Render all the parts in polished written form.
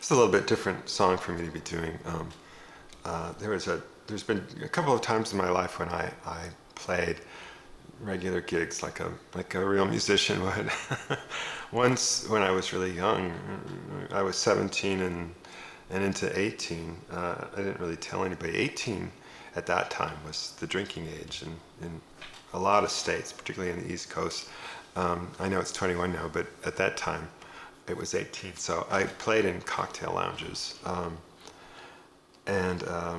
It's a little bit different song for me to be doing. There's been a couple of times in my life when I played regular gigs like a real musician would. Once when I was really young, I was 17 and into 18. I didn't really tell anybody. 18 at that time was the drinking age in a lot of states, particularly in the East Coast. I know it's 21 now, but at that time it was 18. So I played in cocktail lounges, and I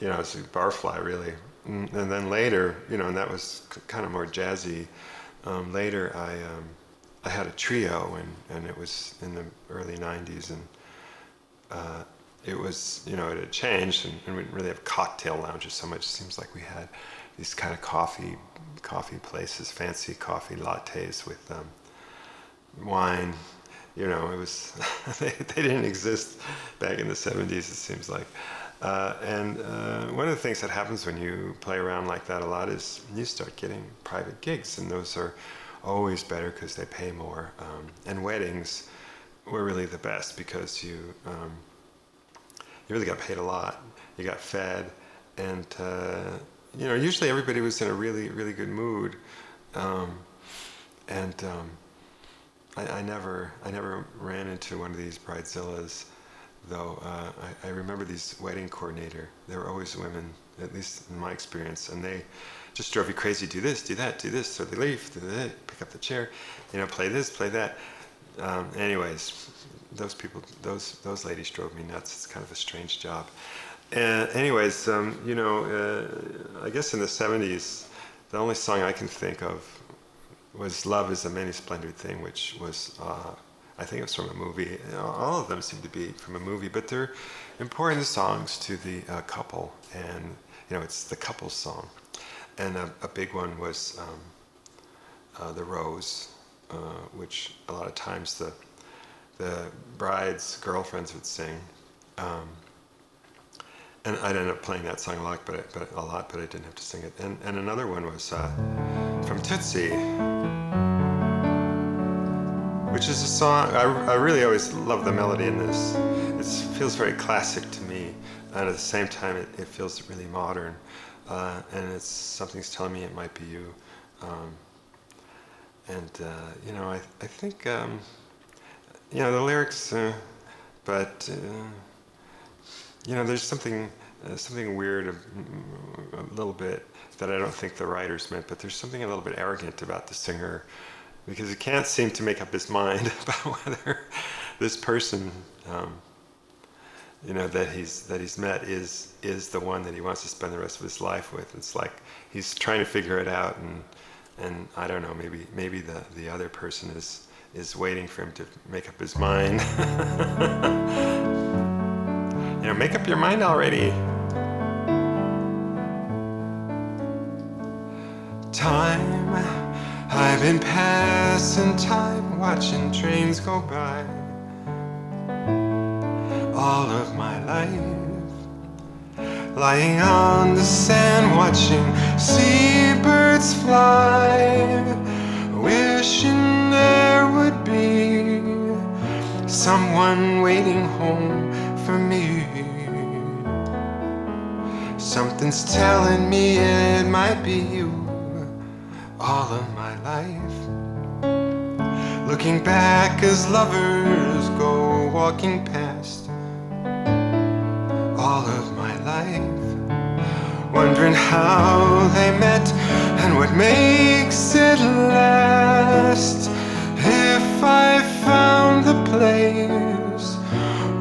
was a barfly really. And then later, and that was kind of more jazzy. Later, I had a trio, and it was in the early '90s, and it was, it had changed, and we didn't really have cocktail lounges so much. It seems like we had these kind of coffee places, fancy coffee lattes with wine. It was they didn't exist back in the '70s. It seems like. And one of the things that happens when you play around like that a lot is you start getting private gigs, and those are always better because they pay more. And weddings were really the best because you really got paid a lot. You got fed, and usually everybody was in a really, really good mood. I never ran into one of these bridezillas. Though I remember these wedding coordinator, they were always women, at least in my experience, and they just drove you crazy. Do this, do that, do this. So they leave, do that, pick up the chair, play this, play that. Anyways, those people, those ladies drove me nuts. It's kind of a strange job. Anyways, I guess in the '70s, the only song I can think of was "Love Is a Many Splendid Thing," which was. I think it was from a movie. All of them seem to be from a movie, but they're important songs to the couple, and it's the couple song. And a big one was "The Rose," which a lot of times the bride's girlfriends would sing. And I'd end up playing that song a lot, but I didn't have to sing it. And another one was from Tootsie, which is a song, I really always love the melody in this. It feels very classic to me, and at the same time it feels really modern. And something's telling me it might be you. I think, the lyrics, but, there's something weird, a little bit, that I don't think the writers meant, but there's something a little bit arrogant about the singer, because he can't seem to make up his mind about whether this person, that he's met is the one that he wants to spend the rest of his life with. It's like he's trying to figure it out, and I don't know, maybe the other person is waiting for him to make up his mind. Make up your mind already. Time. I've been passing time, watching trains go by. All of my life, lying on the sand, watching seabirds fly, wishing there would be someone waiting home for me. Something's telling me it might be you. All of my life, looking back as lovers go walking past. All of my life, wondering how they met and what makes it last. If I found the place,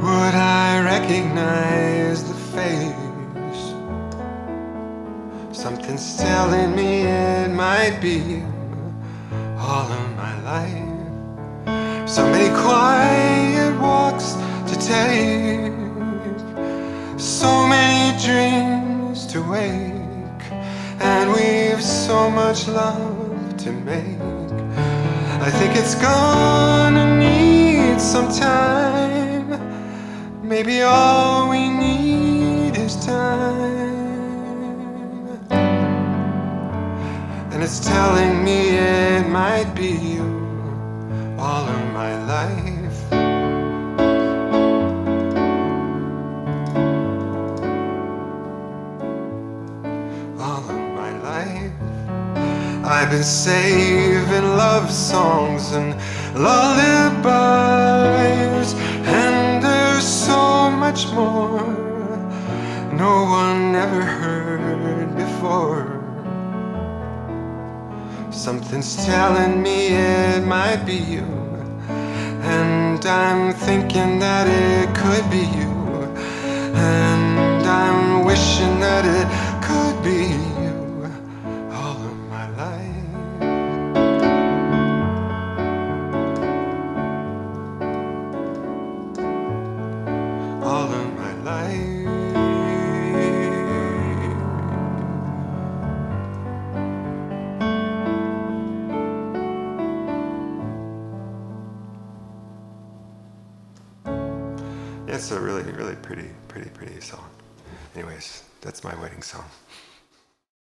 would I recognize the face? Something's telling me it might be you. All of my life, so many quiet walks to take, so many dreams to wake, and we've so much love to make. I think it's gonna need some time. Maybe all we need is time. And it's telling me it might be you. All of my life, I've been saving love songs and lullabies, and there's so much more no one ever heard before. Something's telling me it might be you, and I'm thinking that it could be you, and I'm wishing that it could be you all of my life. All of my life. It's a really, really pretty song. Anyways, that's my wedding song.